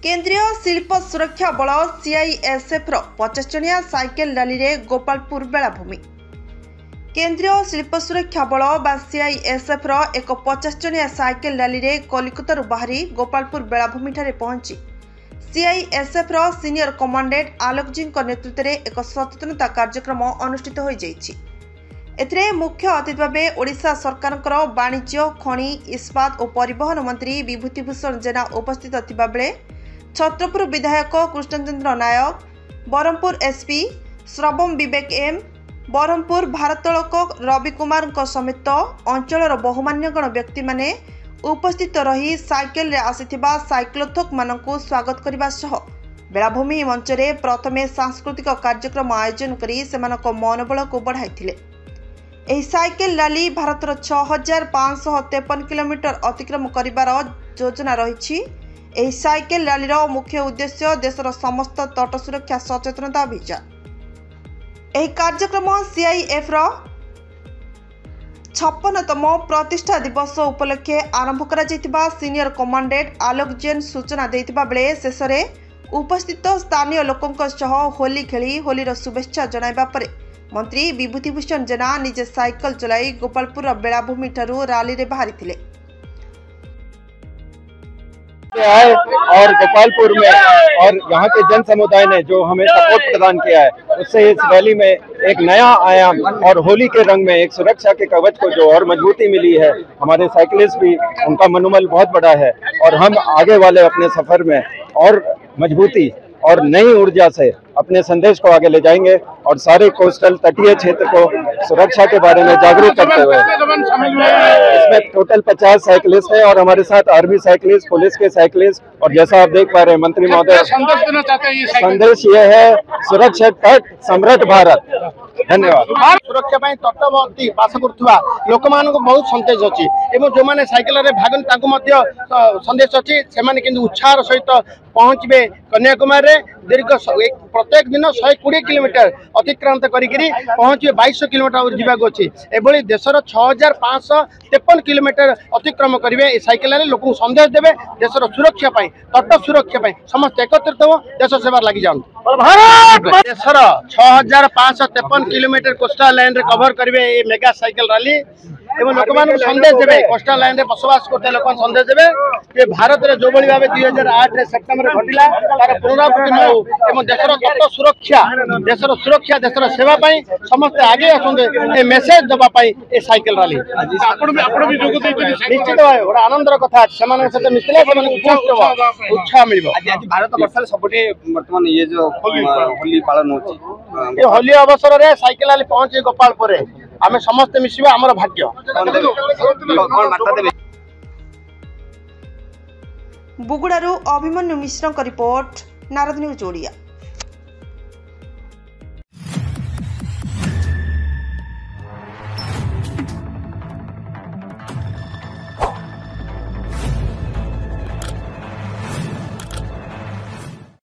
केंद्रीय शिल्प सुरक्षा बल सीआईएसएफ 50 जणिया साइकेल रैली रे गोपालपुर बेलाभूमि। केंद्रीय शिल्प सुरक्षा बल बा सीआईएसएफ एक 50 जणिया साइकेल रैली रे कलिकतारू बाहरी गोपालपुर बेलाभूमि ठारे पहुंची सीआईएसएफ सीनियर कमांडेंट आलोक जी नेतृत्व में एक सचेतनता कार्यक्रम अनुष्ठित हो जाइछि। एथिरे मुख्य अतिथि भावे ओडिशा सरकारकर वाणिज्य खनि इस्पात और परिवहन मंत्री विभूतिभूषण जेना उपस्थित थिबा बेले छत्रपुर विधायक कृष्णचंद्र नायक, बरहमपुर एसपी श्रवम विवेक एम, बरहमपुर भारतलोक रवि कुमार समेत अंचलर बहुमान्यगण व्यक्ति माने उपस्थित रही साइकेल रे आसीथिबा साइक्लोथोक मानकु स्वागत करबा सह बेलाभूमि मंचरे प्रथमे सांस्कृतिक कार्यक्रम आयोजन करी सेमानक मनोबल को बढ़ाइथिले। एही साइकेल रैली भारतर 6553 किलोमीटर अतिक्रम करिबार योजना रहिछि। एही साइकेल रैलीर मुख्य उद्देश्य देशर समस्त तट सुरक्षा सचेतनता अभियान। एही कार्यक्रम सीआईएफ 56तम प्रतिष्ठा दिवस उपलक्षे आरंभ करा जैतिबा सीनियर कमांडेंट आलोक जैन सूचना देइतिबा बेले शेषरे उपस्थित स्थानीय लोकंक सह होली खेली होलीर शुभेच्छा जणाइबा परे मंत्री विभूतिभूषण जेना निजे साइकेल चलाई गोपालपुर बेलाभूमि ठारू रैली रे बाहरी थिले। आए और गोपालपुर में और यहाँ के जन समुदाय ने जो हमें सपोर्ट प्रदान किया है उससे इस रैली में एक नया आयाम और होली के रंग में एक सुरक्षा के कवच को जो और मजबूती मिली है। हमारे साइकिलिस्ट भी उनका मनोबल बहुत बड़ा है और हम आगे वाले अपने सफर में और मजबूती और नई ऊर्जा से अपने संदेश को आगे ले जाएंगे और सारे कोस्टल तटीय क्षेत्र को सुरक्षा के बारे में जागरूक करते हुए इसमें टोटल 50 साइकिलिस्ट है और हमारे साथ आर्मी साइकिलिस्ट, पुलिस के साइकिलिस्ट और जैसा आप देख पा रहे हैं मंत्री महोदय संदेश ये है सुरक्षित तट समृद्ध भारत। धन्यवाद। सुरक्षा तटवर्ती बास करुवा लोक मान बहुत संदेश अच्छी और जो मैंने साइकिल भाग संदेश अच्छी से उत्साह सहित पहुंचे कन्याकुमारी दीर्घ प्रत्येक दिन 120 किलोमीटर अतिक्रांत करी पहुंचे 2200 किलोमीटर जावाक अच्छी एभली देशर 6553 किलोमीटर अतिक्रम करेंगे साइकिल लोक संदेश देवे देशर सुरक्षा तट सुरक्षा समस्त एकत्रित हो देश सेवा लगी जाऊँ। देशर 6553 किलोमीटर कोस्टल लाइन रे कवर करेंगे ये मेगा साइकिल रैली एवं लोक मान संदेश देवे कोस्टल लाइन रे बसवास करते लोक संदेश देवे कि भारत रे जो भाव 2008 सेप्टेम्बर घटिला तार पुनरावृत्ति न हो एवं देशर तट सुरक्षा देशर सेवा समस्त आगे आसते मेसेज देवाई ए साइकिल रैली निश्चित भाव गोटे आनंदर कथा सहित मिसले उत्साह मिल भारत वर्ष सबुठे बर्तमान ये जो होली पालन होची होली अवसर में साइकिल रैली पहुंचे गोपालपुर आम समस्ते मिसिबा आमर भाग्य। बुगुड़ारू अभिमन्यु मिश्र रिपोर्ट, नारद न्यूज ओडिया।